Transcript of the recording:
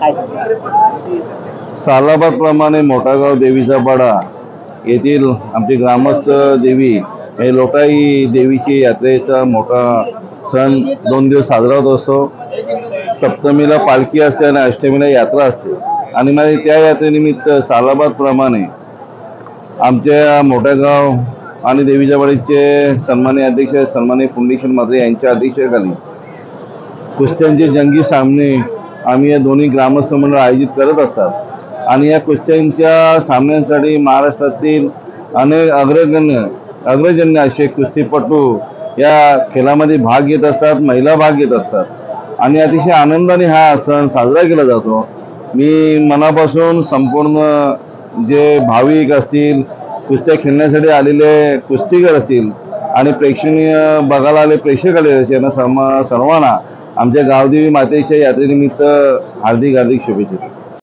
काय सांगता? सालाबाद प्रमाणे मोठागाव देवीचा पाडा येथील आमची ग्रामस्थ देवी हे लोटाई देवीची यात्रेचा मोठा सण 2 दिवस साजरा होत असतो। सप्तमीला पालखी असते आणि अष्टमीला यात्रा असते आणि मग त्या यात्रेनिमित्त सालाबाद प्रमाणे आमच्या मोठागाव आणि देवीच्या पाडीचे सन्माननीय अध्यक्ष सन्माननीय पुंडलिकशेठ म्हात्रे यांच्या अध्यक्षतेखाली कुस्त्यांचे जंगी सामने आम्ही या दोन्ही ग्रामस्थ मंडळ आयोजित करत असतात आणि या कुस्त्यांच्या सामन्यांसाठी महाराष्ट्रातील अनेक अग्रगण्य असे कुस्तीपटू या खेळामध्ये भाग घेत असतात, महिला भाग घेत असतात आणि अतिशय आनंदाने हा सण साजरा केला जातो। मी मनापासून संपूर्ण जे भाविक असतील, कुस्त्या खेळण्यासाठी आलेले कुस्तीगर असतील आणि प्रेक्षणीय बघायला आले प्रेक्षक आले यांना सर्वांना आमच्या गावदेवी मातेच्या यात्रेनिमित्त हार्दिक शुभेच्छा।